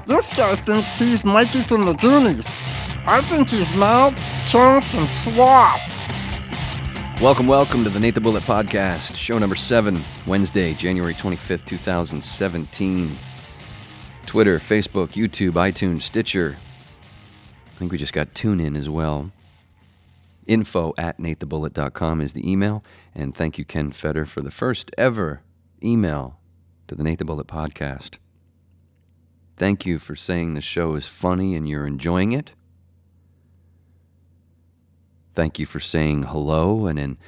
This guy thinks he's Mikey from the Goonies. I think he's mouth, chunk, and sloth. Welcome to the Nate the Bullet Podcast, show number 7, Wednesday, January 25th, 2017. Twitter, Facebook, YouTube, iTunes, Stitcher. I think we just got TuneIn as well. info@natethebullet.com is the email. And thank you, Ken Feder, for the first ever email to the Nate the Bullet Podcast. Thank you for saying the show is funny and you're enjoying it. Thank you for saying hello and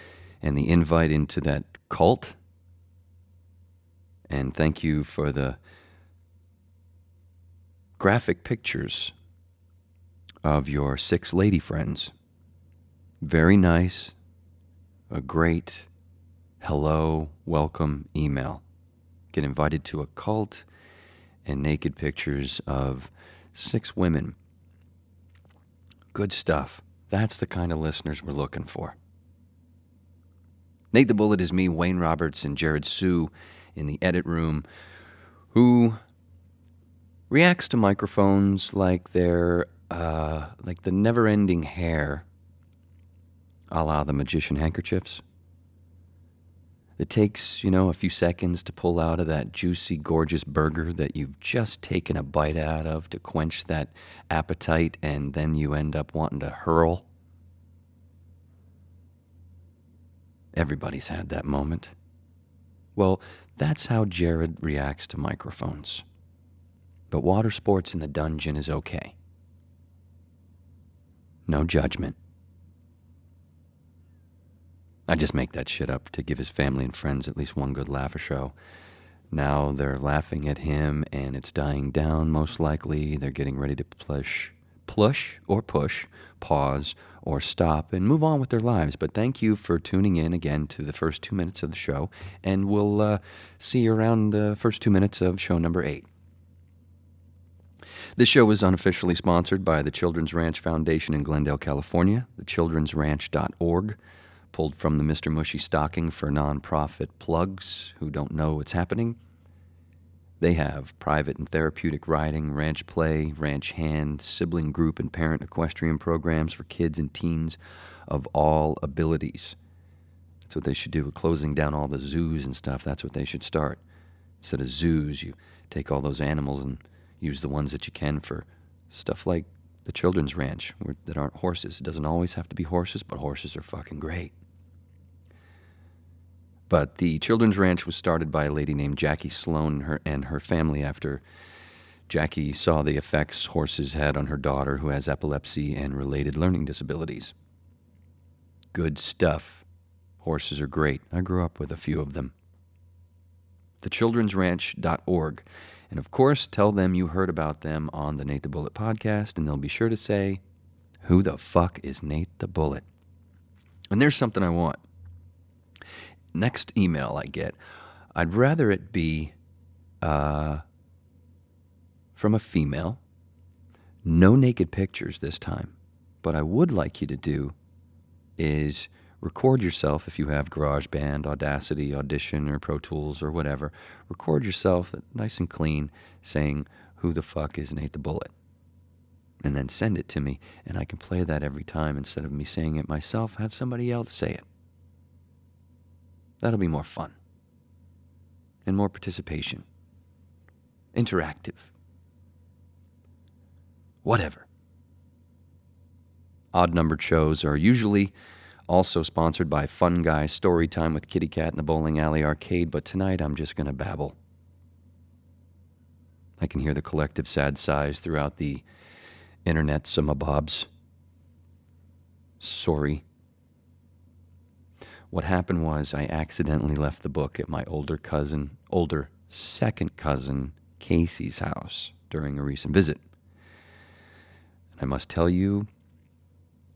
the invite into that cult. And thank you for the graphic pictures of your 6 lady friends. Very nice. A great hello, welcome email. Get invited to a cult and naked pictures of 6 women. Good stuff. That's the kind of listeners we're looking for. Nate the Bullet is me, Wayne Roberts, and Jared Sue in the edit room, who reacts to microphones like they're like the never-ending hair, a la the magician handkerchiefs. It takes, a few seconds to pull out of that juicy, gorgeous burger that you've just taken a bite out of to quench that appetite, and then you end up wanting to hurl. Everybody's had that moment. Well, that's how Jared reacts to microphones. But water sports in the dungeon is okay. No judgment. I just make that shit up to give his family and friends at least one good laugh a show. Now they're laughing at him and it's dying down most likely. They're getting ready to push, pause, or stop and move on with their lives. But thank you for tuning in again to the first 2 minutes of the show. And we'll see you around the first 2 minutes of show number 8. This show is unofficially sponsored by the Children's Ranch Foundation in Glendale, California, thechildrensranch.org. Pulled from the Mr. Mushy stocking for nonprofit plugs who don't know what's happening. They have private and therapeutic riding, ranch play, ranch hand, sibling group, and parent equestrian programs for kids and teens of all abilities. That's what they should do with closing down all the zoos and stuff. That's what they should start. Instead of zoos, you take all those animals and use the ones that you can for stuff like the Children's Ranch that aren't horses. It doesn't always have to be horses, but horses are fucking great. But the Children's Ranch was started by a lady named Jackie Sloan and her family after Jackie saw the effects horses had on her daughter who has epilepsy and related learning disabilities. Good stuff. Horses are great. I grew up with a few of them. Thechildrensranch.org. And of course, tell them you heard about them on the Nate the Bullet podcast, and they'll be sure to say, who the fuck is Nate the Bullet? And there's something I want. Next email I get, I'd rather it be from a female. No naked pictures this time. But I would like you to do is record yourself if you have GarageBand, Audacity, Audition, or Pro Tools, or whatever. Record yourself nice and clean saying, who the fuck is Nate the Bullet? And then send it to me, and I can play that every time instead of me saying it myself. Have somebody else say it. That'll be more fun. And more participation. Interactive. Whatever. Odd-numbered shows are usually also sponsored by Fun Guy Storytime with Kitty Cat in the Bowling Alley Arcade, but tonight I'm just going to babble. I can hear the collective sad sighs throughout the internet, some abobs. Sorry. What happened was I accidentally left the book at my older second cousin, Casey's house during a recent visit. And I must tell you,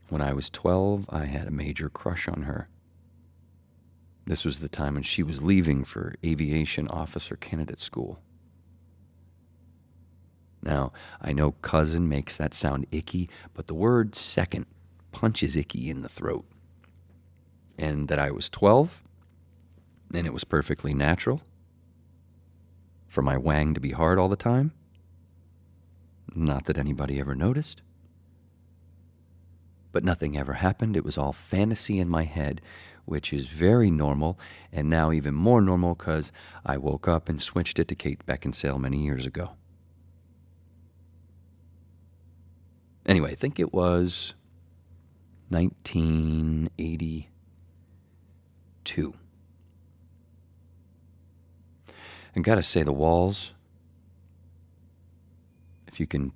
when I was 12, I had a major crush on her. This was the time when she was leaving for aviation officer candidate school. Now, I know cousin makes that sound icky, but the word second punches icky in the throat. And that I was 12, and it was perfectly natural for my wang to be hard all the time. Not that anybody ever noticed. But nothing ever happened. It was all fantasy in my head, which is very normal, and now even more normal because I woke up and switched it to Kate Beckinsale many years ago. Anyway, I think it was 1982. And gotta say, the walls, if you can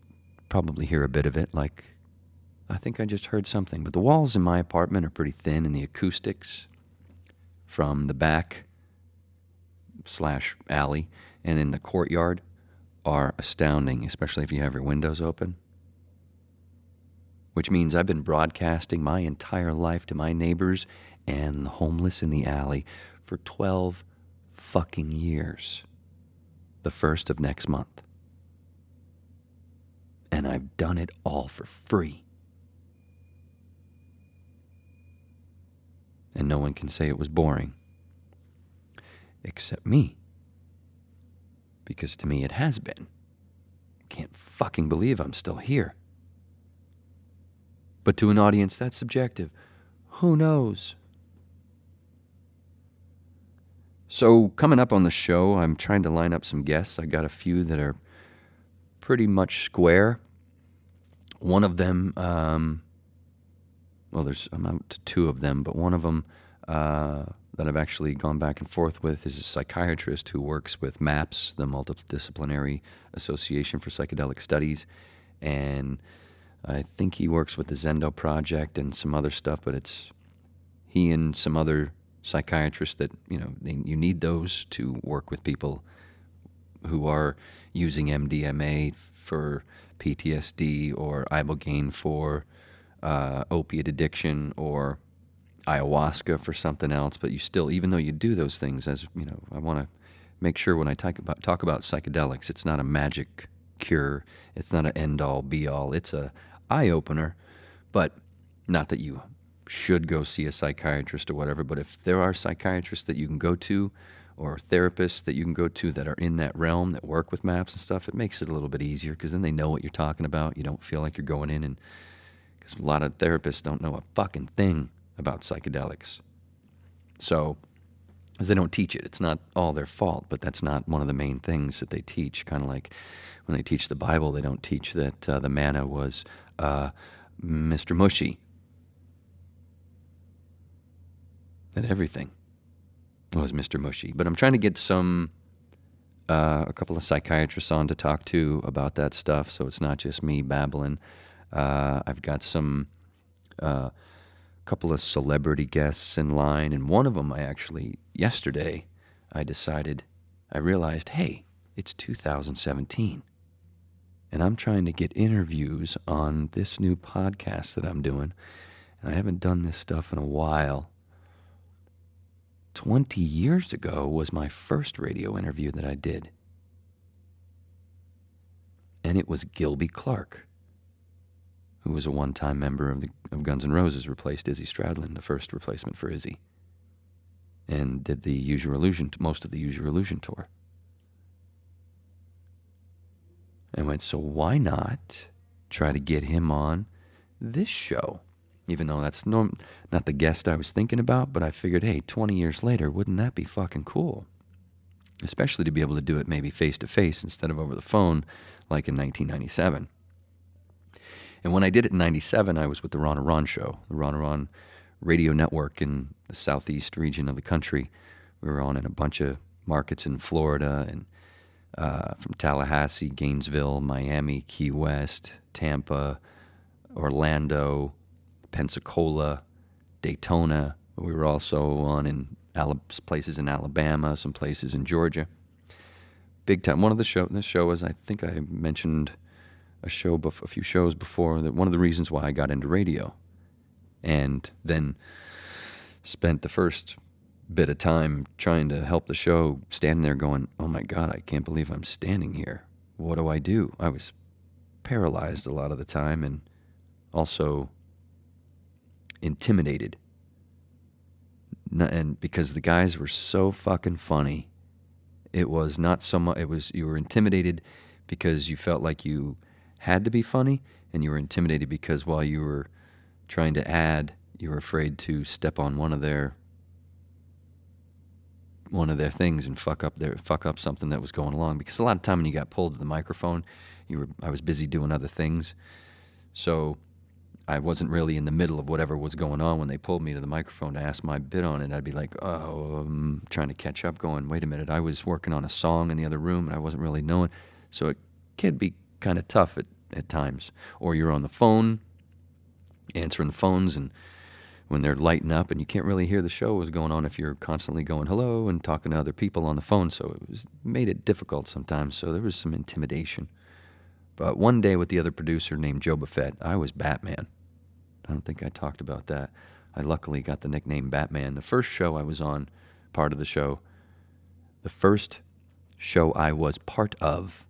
probably hear a bit of it, like I think I just heard something, but the walls in my apartment are pretty thin, and the acoustics from the back / alley and in the courtyard are astounding, especially if you have your windows open. Which means I've been broadcasting my entire life to my neighbors and the homeless in the alley for 12 fucking years. The 1st of next month. And I've done it all for free. And no one can say it was boring. Except me. Because to me it has been. Can't fucking believe I'm still here. But to an audience, that's subjective. Who knows? So coming up on the show, I'm trying to line up some guests. I got a few that are pretty much square. One of them, I'm out to 2 of them, but one of them that I've actually gone back and forth with is a psychiatrist who works with MAPS, the Multidisciplinary Association for Psychedelic Studies, and I think he works with the Zendo Project and some other stuff, but it's he and some other psychiatrists that, you need those to work with people who are using MDMA for PTSD or ibogaine for opiate addiction or ayahuasca for something else. But you still, even though you do those things, as I want to make sure when I talk about psychedelics, it's not a magic cure. It's not an end-all, be-all. It's a eye-opener, but not that you should go see a psychiatrist or whatever. But if there are psychiatrists that you can go to or therapists that you can go to that are in that realm that work with MAPS and stuff, it makes it a little bit easier because then they know what you're talking about. You don't feel like you're going in and because a lot of therapists don't know a fucking thing about psychedelics. So, as they don't teach it, it's not all their fault, but that's not one of the main things that they teach. Kind of like when they teach the Bible, they don't teach that the manna was Mr. Mushy. That everything was Mr. Mushy. But I'm trying to get a couple of psychiatrists on to talk to about that stuff, so it's not just me babbling. I've got some couple of celebrity guests in line, and one of them yesterday I realized, hey, it's 2017, and I'm trying to get interviews on this new podcast that I'm doing, and I haven't done this stuff in a while. 20 years ago was my first radio interview that I did. And it was Gilby Clarke, who was a one-time member of Guns N' Roses, replaced Izzy Stradlin, the first replacement for Izzy, and did most of the Use Your Illusion tour. I went, so why not try to get him on this show? Even though that's not the guest I was thinking about, but I figured, hey, 20 years later, wouldn't that be fucking cool? Especially to be able to do it maybe face-to-face instead of over the phone like in 1997. And when I did it in 97, I was with the Ron Aron Show, the Ron Aron radio network in the southeast region of the country. We were on in a bunch of markets in Florida and from Tallahassee, Gainesville, Miami, Key West, Tampa, Orlando, Pensacola, Daytona. We were also on in places in Alabama, some places in Georgia. Big time. This show was, I think I mentioned a few shows before, that one of the reasons why I got into radio. And then spent the first bit of time trying to help the show, standing there going, oh my God, I can't believe I'm standing here. What do I do? I was paralyzed a lot of the time and also intimidated. And because the guys were so fucking funny, it was not so much, you were intimidated because you felt like you had to be funny, and you were intimidated because while you were trying to add, you were afraid to step on one of their things and fuck up something that was going along. Because a lot of time when you got pulled to the microphone, I was busy doing other things, so I wasn't really in the middle of whatever was going on when they pulled me to the microphone to ask my bit on it. I'd be like, trying to catch up, going, wait a minute, I was working on a song in the other room and I wasn't really knowing. So it can be kind of tough at times. Or you're on the phone, answering the phones, and when they're lighting up and you can't really hear the show what's going on if you're constantly going hello and talking to other people on the phone. So it made it difficult sometimes. So there was some intimidation. But one day with the other producer named Joe Buffett, I was Batman. I don't think I talked about that. I luckily got the nickname Batman. The first show I was on, part of the show, the first show I was part of,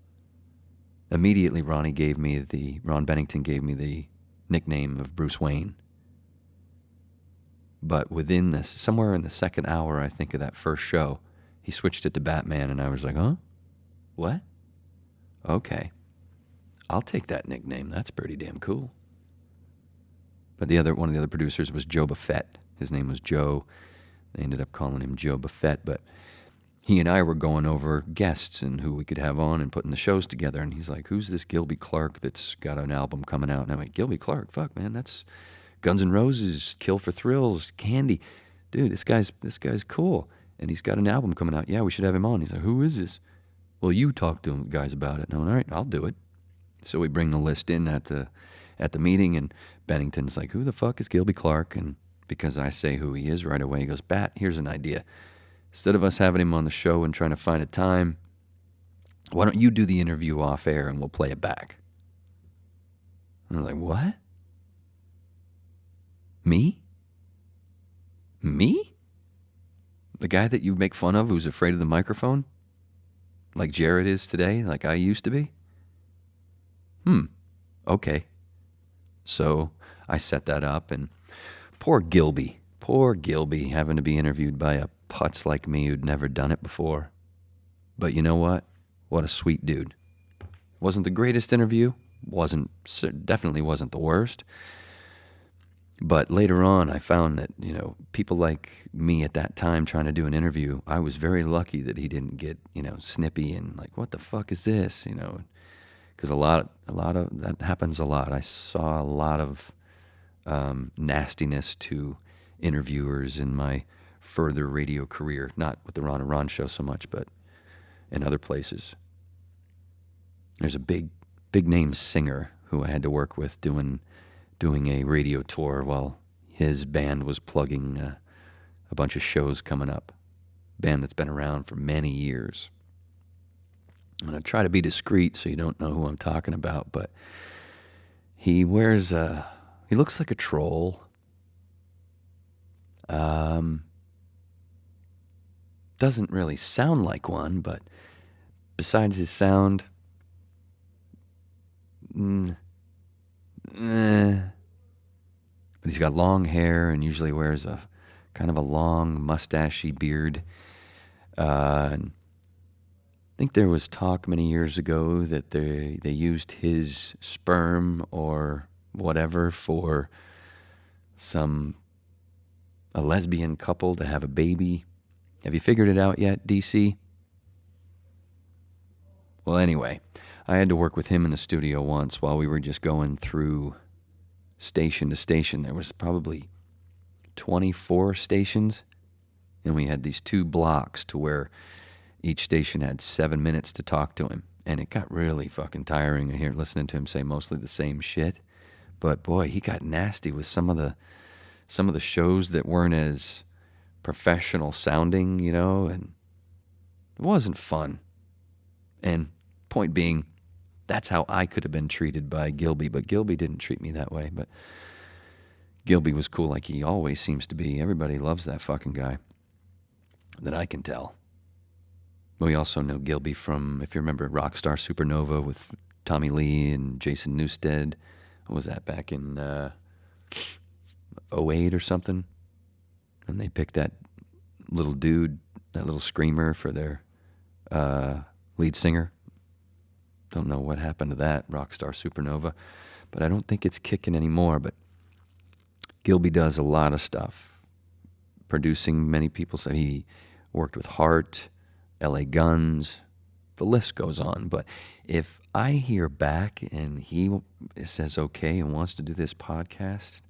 immediately Ron Bennington gave me the nickname of Bruce Wayne. But within this, somewhere in the second hour, I think, of that first show, he switched it to Batman, and I was like, huh? What? Okay. I'll take that nickname. That's pretty damn cool. But one of the other producers was Joe Buffett. His name was Joe. They ended up calling him Joe Buffett, but he and I were going over guests and who we could have on and putting the shows together. And he's like, who's this Gilby Clarke that's got an album coming out? And I'm like, Gilby Clarke? Fuck, man, that's Guns N' Roses, Kill for Thrills, Candy. Dude, this guy's cool. And he's got an album coming out. Yeah, we should have him on. He's like, who is this? Well, you talk to him guys about it. And I'm like, all right, I'll do it. So we bring the list in at the meeting, and Bennington's like, who the fuck is Gilby Clarke? And because I say who he is right away, he goes, Bat, here's an idea. Instead of us having him on the show and trying to find a time, why don't you do the interview off air and we'll play it back? And I was like, what? Me? Me? The guy that you make fun of who's afraid of the microphone? Like Jared is today, like I used to be? Okay. So I set that up, and poor Gilby, having to be interviewed by a putz like me who'd never done it before. But you know what? What a sweet dude. Wasn't the greatest interview, definitely wasn't the worst. But later on, I found that, people like me at that time trying to do an interview, I was very lucky that he didn't get, snippy and like, what the fuck is this? Because a lot of that happens a lot. I saw a lot of nastiness to interviewers in my further radio career, not with the Ron and Ron show so much, but in other places. There's a big name singer who I had to work with doing a radio tour while his band was plugging a bunch of shows coming up. Band that's been around for many years. I'm going to try to be discreet so you don't know who I'm talking about, but he looks like a troll. Doesn't really sound like one, but besides his sound, but he's got long hair and usually wears a kind of a long mustachy beard. And I think there was talk many years ago that they used his sperm or whatever for a lesbian couple to have a baby. Have you figured it out yet, DC? Well, anyway, I had to work with him in the studio once while we were just going through station to station. There was probably 24 stations, and we had these 2 blocks to where each station had 7 minutes to talk to him. And it got really fucking tiring here listening to him say mostly the same shit. But boy, he got nasty with some of the shows that weren't as professional sounding, and it wasn't fun. And point being, that's how I could have been treated by Gilby, but Gilby didn't treat me that way. But Gilby was cool like he always seems to be. Everybody loves that fucking guy, that I can tell. We also know Gilby from, if you remember, Rockstar Supernova with Tommy Lee and Jason Newsted. What was that, back in 2008 or something? And they picked that little dude, that little screamer for their lead singer. Don't know what happened to that Rockstar Supernova, but I don't think it's kicking anymore. But Gilby does a lot of stuff, producing many people. So he worked with Heart, LA Guns, the list goes on. But if I hear back and he says okay and wants to do this podcast,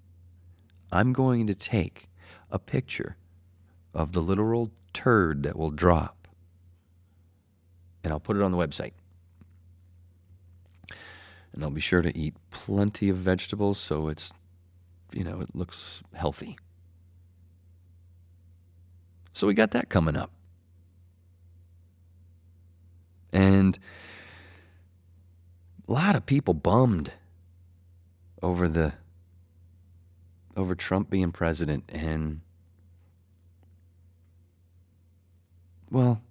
I'm going to take a picture of the literal turd that will drop, and I'll put it on the website. And I'll be sure to eat plenty of vegetables so it's, it looks healthy. So we got that coming up. And a lot of people bummed over Trump being president. And, well,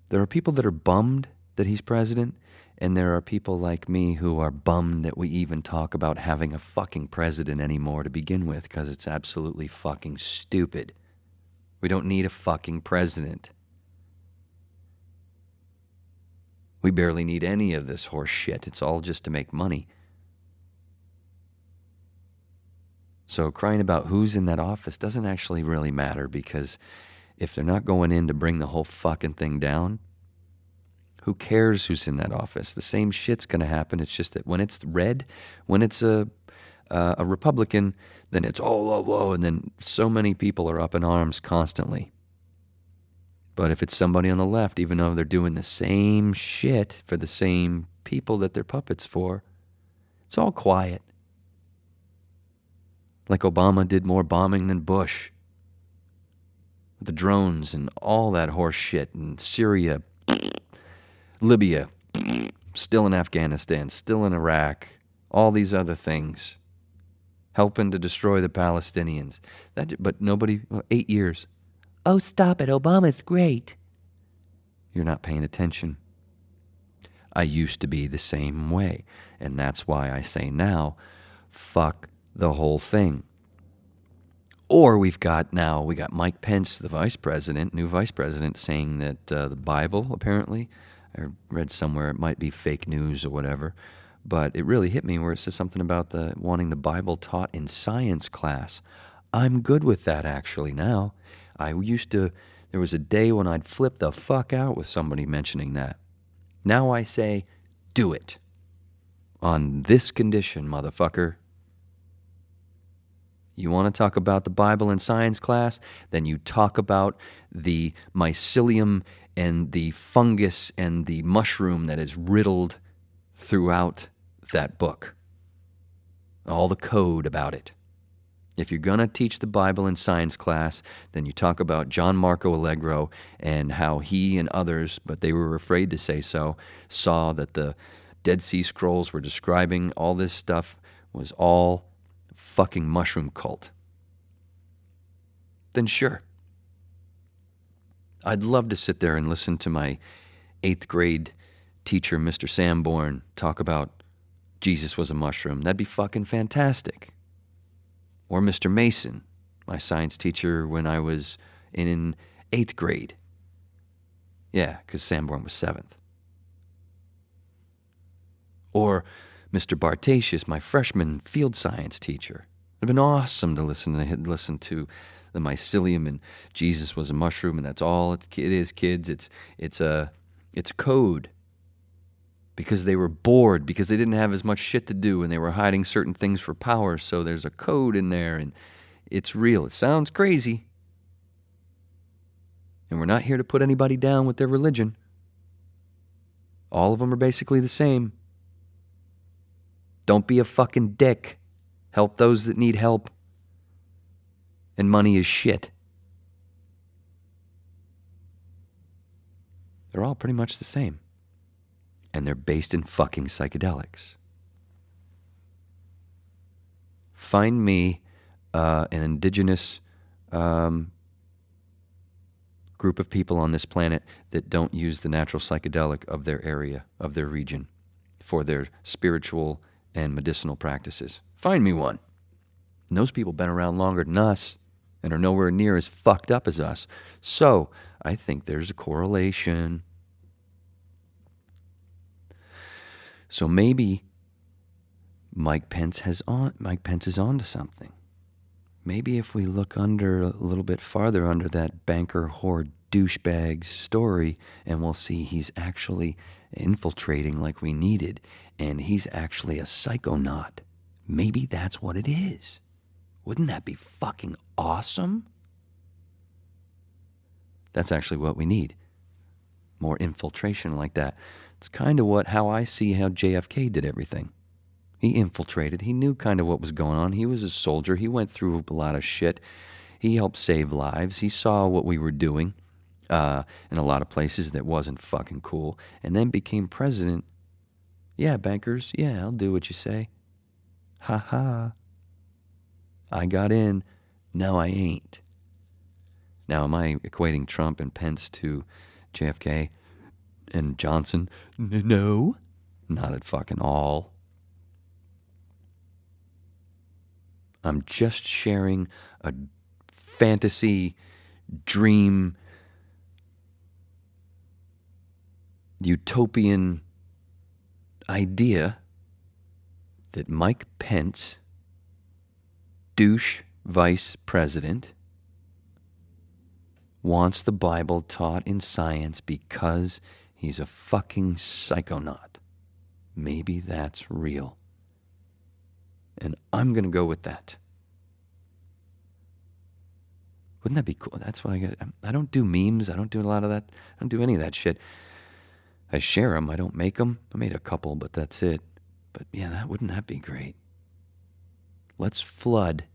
there are people that are bummed that he's president, and there are people like me who are bummed that we even talk about having a fucking president anymore to begin with, because it's absolutely fucking stupid. We don't need a fucking president. We barely need any of this horse shit. It's all just to make money. So crying about who's in that office doesn't actually really matter, because if they're not going in to bring the whole fucking thing down, who cares who's in that office? The same shit's going to happen. It's just that when it's red, when it's a Republican, then it's whoa, and then so many people are up in arms constantly. But if it's somebody on the left, even though they're doing the same shit for the same people that they're puppets for, it's all quiet. Like Obama did more bombing than Bush. The drones and all that horse shit in Syria, Libya, still in Afghanistan, still in Iraq, all these other things, helping to destroy the Palestinians. But nobody, 8 years. Oh, stop it, Obama's great. You're not paying attention. I used to be the same way, and that's why I say now, fuck the whole thing. Or we got Mike Pence, the vice president, new vice president, saying that the Bible, apparently, I read somewhere it might be fake news or whatever, but it really hit me where it says something about wanting the Bible taught in science class. I'm good with that actually now. There was a day when I'd flip the fuck out with somebody mentioning that. Now I say, do it. On this condition, motherfucker. You want to talk about the Bible in science class? Then you talk about the mycelium and the fungus and the mushroom that is riddled throughout that book. All the code about it. If you're going to teach the Bible in science class, then you talk about John Marco Allegro and how he and others, but they were afraid to say so, saw that the Dead Sea Scrolls were describing all this stuff was all fucking mushroom cult. Then sure. I'd love to sit there and listen to my 8th grade teacher, Mr. Sanborn, talk about Jesus was a mushroom. That'd be fucking fantastic. Or Mr. Mason, my science teacher when I was in 8th grade. Yeah, because Sanborn was 7th. Or Mr. Bartasius, my freshman field science teacher. It'd been awesome to listen to the mycelium and Jesus was a mushroom, and that's all it is, kids. It's a code. Because they were bored, because they didn't have as much shit to do, and they were hiding certain things for power, so there's a code in there, and it's real. It sounds crazy. And we're not here to put anybody down with their religion. All of them are basically the same. Don't be a fucking dick. Help those that need help. And money is shit. They're all pretty much the same. And they're based in fucking psychedelics. Find me an indigenous group of people on this planet that don't use the natural psychedelic of their area, of their region, for their spiritual and medicinal practices. Find me one. And those people have been around longer than us and are nowhere near as fucked up as us. So I think there's a correlation. So maybe Mike Pence is on to something. Maybe if we look a little bit farther under that banker whore douchebag's story, and we'll see he's actually infiltrating like we needed, and he's actually a psychonaut. Maybe that's what it is. Wouldn't that be fucking awesome? That's actually what we need. More infiltration like that. It's kind of how I see how JFK did everything. He infiltrated. He knew kind of what was going on. He was a soldier. He went through a lot of shit. He helped save lives. He saw what we were doing in a lot of places that wasn't fucking cool, and then became president. Yeah, bankers. Yeah, I'll do what you say. Ha ha. I got in. No, I ain't. Now, am I equating Trump and Pence to JFK and Johnson? No, not at fucking all. I'm just sharing a fantasy, dream, utopian idea that Mike Pence, douche vice president, wants the Bible taught in science because he's a fucking psychonaut. Maybe that's real. And I'm going to go with that. Wouldn't that be cool? That's what I got. I don't do memes. I don't do a lot of that. I don't do any of that shit. I share them. I don't make them. I made a couple, but that's it. But yeah, wouldn't that be great? Let's flood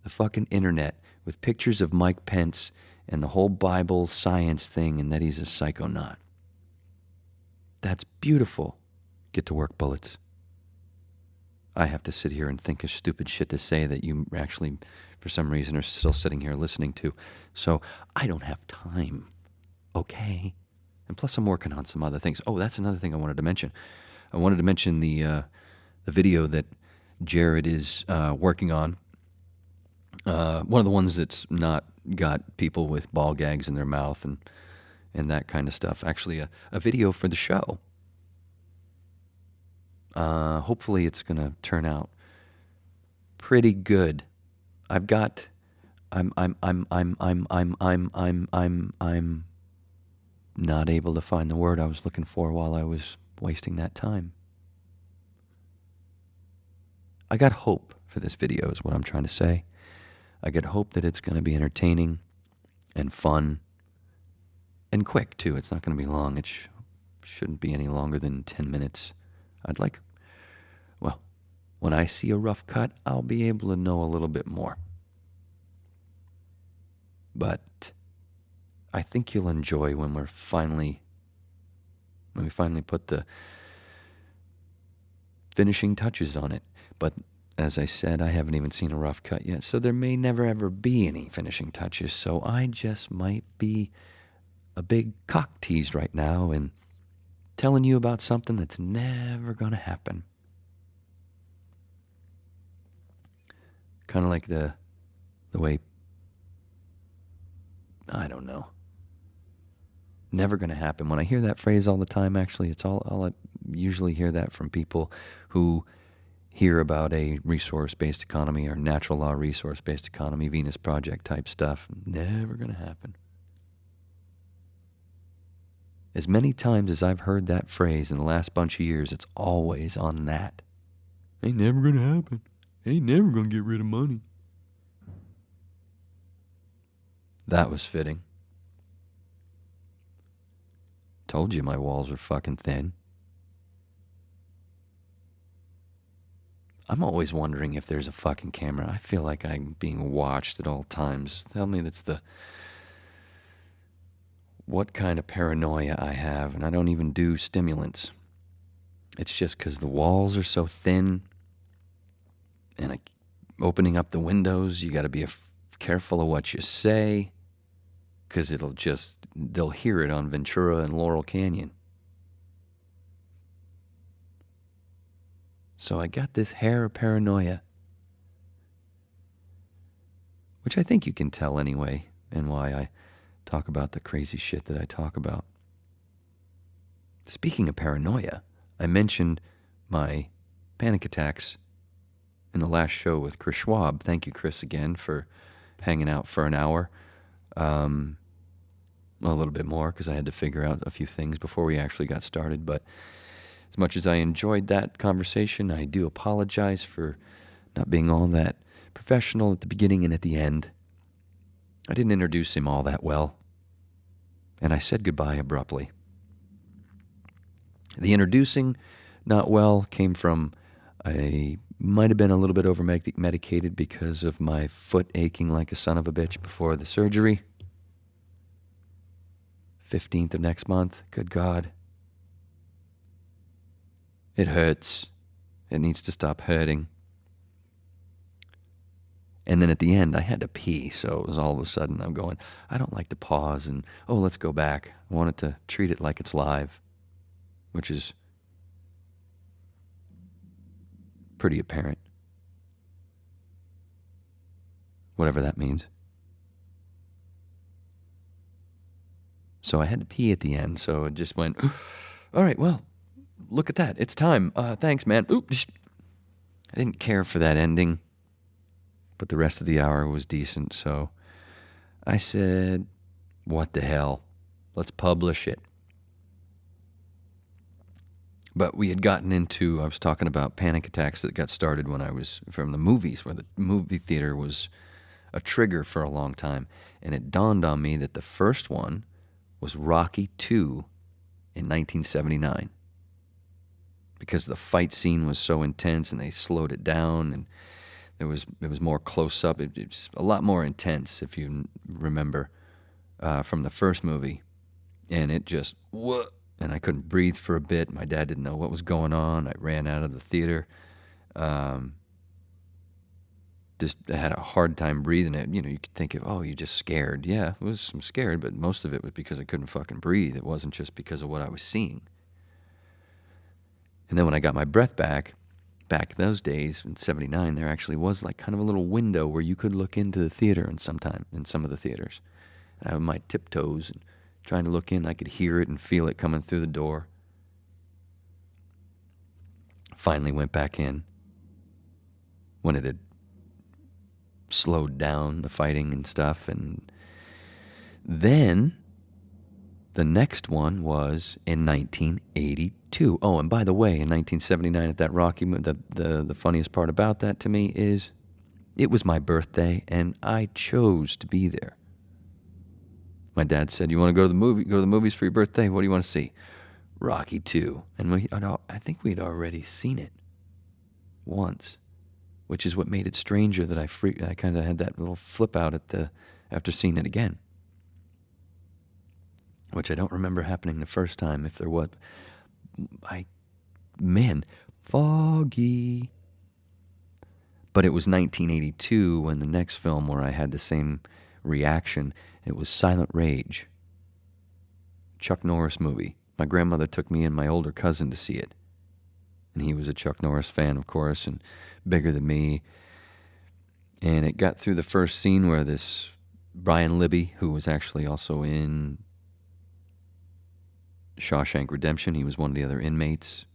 the fucking internet with pictures of Mike Pence and the whole Bible science thing, and that he's a psychonaut. That's beautiful. Get to work, bullets. I have to sit here and think of stupid shit to say that you actually, for some reason, are still sitting here listening to. So I don't have time. Okay? And plus I'm working on some other things. Oh, that's another thing I wanted to mention. I wanted to mention the video that Jared is working on. One of the ones that's not got people with ball gags in their mouth and that kind of stuff. Actually, a video for the show. Hopefully it's going to turn out pretty good. I'm not able to find the word I was looking for while I was wasting that time. I got hope for this video is what I'm trying to say. I get hope that it's going to be entertaining and fun and quick too. It's not going to be long. It shouldn't be any longer than 10 minutes. When I see a rough cut, I'll be able to know a little bit more. But I think you'll enjoy when we finally put the finishing touches on it. But as I said, I haven't even seen a rough cut yet, so there may never ever be any finishing touches. So I just might be a big cock tease right now and telling you about something that's never going to happen. Kind of like the way, I don't know, never going to happen. When I hear that phrase all the time, actually, it's all I usually hear that from people who hear about a resource-based economy or natural law resource-based economy, Venus Project type stuff. Never going to happen. As many times as I've heard that phrase in the last bunch of years, it's always on that. Ain't never going to happen. Ain't never going to get rid of money. That was fitting. Told you my walls are fucking thin. I'm always wondering if there's a fucking camera. I feel like I'm being watched at all times. Tell me what kind of paranoia I have, and I don't even do stimulants. It's just because the walls are so thin, and opening up the windows, you got to be careful of what you say, because they'll hear it on Ventura and Laurel Canyon. So I got this hair of paranoia, which I think you can tell anyway, and why I talk about the crazy shit that I talk about. Speaking of paranoia, I mentioned my panic attacks in the last show with Chris Schwab. Thank you, Chris, again, for hanging out for an hour. A little bit more, because I had to figure out a few things before we actually got started. But as much as I enjoyed that conversation, I do apologize for not being all that professional at the beginning and at the end. I didn't introduce him all that well, and I said goodbye abruptly. The introducing not well came from I might have been a little bit over-medicated because of my foot aching like a son of a bitch before the surgery. 15th of next month. Good God. It hurts. It needs to stop hurting. And then at the end, I had to pee, so it was all of a sudden I'm going, I don't like to pause and, let's go back. I wanted to treat it like it's live, which is pretty apparent. Whatever that means. So I had to pee at the end, so it just went, all right, well, look at that. It's time. Thanks, man. Oops. I didn't care for that ending, but the rest of the hour was decent, so I said, what the hell? Let's publish it. But we had gotten into, I was talking about panic attacks that got started when I was from the movies, where the movie theater was a trigger for a long time. And it dawned on me that the first one was Rocky II in 1979. Because the fight scene was so intense and they slowed it down and it was more close up. It was a lot more intense, if you remember, from the first movie. And it just, what? And I couldn't breathe for a bit. My dad didn't know what was going on. I ran out of the theater. Just had a hard time breathing. You could think of, you're just scared. Yeah, I was scared, but most of it was because I couldn't fucking breathe. It wasn't just because of what I was seeing. And then when I got my breath back those days in 79, there actually was like kind of a little window where you could look into the theater in some of the theaters. And I had my tiptoes and trying to look in. I could hear it and feel it coming through the door. Finally went back in when it had slowed down the fighting and stuff. And then the next one was in 1982. Oh, and by the way, in 1979 at that Rocky, the funniest part about that to me is it was my birthday and I chose to be there. My dad said, "You want to go to the movies for your birthday? What do you want to see?" Rocky II. And I think we'd already seen it once, which is what made it stranger that I kind of had that little flip out after seeing it again, which I don't remember happening the first time. If there was, foggy. But it was 1982 when the next film where I had the same reaction. It was Silent Rage, Chuck Norris movie. My grandmother took me and my older cousin to see it. And he was a Chuck Norris fan, of course, and bigger than me. And it got through the first scene where this Brian Libby, who was actually also in Shawshank Redemption, he was one of the other inmates,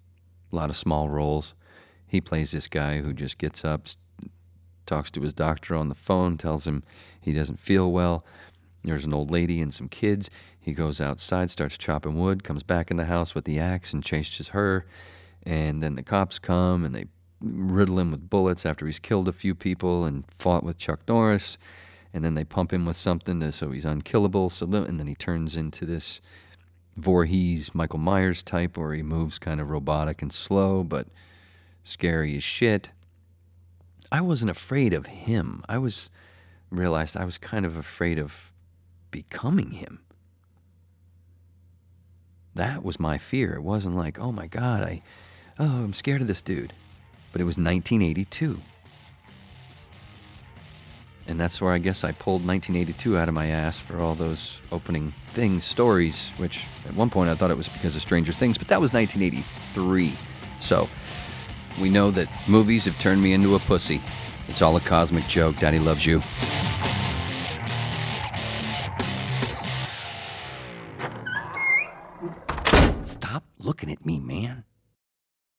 a lot of small roles. He plays this guy who just gets up, talks to his doctor on the phone, tells him he doesn't feel well. There's an old lady and some kids. He goes outside, starts chopping wood, comes back in the house with the axe and chases her. And then the cops come and they riddle him with bullets after he's killed a few people and fought with Chuck Norris. And then they pump him with something so he's unkillable. And then he turns into this Voorhees, Michael Myers type where he moves kind of robotic and slow, but scary as shit. I wasn't afraid of him. I realized I was kind of afraid of becoming him. That was my fear. It wasn't like, oh my God, I'm scared of this dude. But it was 1982. And that's where I guess I pulled 1982 out of my ass for all those opening stories, which at one point I thought it was because of Stranger Things, but that was 1983. So we know that movies have turned me into a pussy. It's all a cosmic joke. Daddy loves you.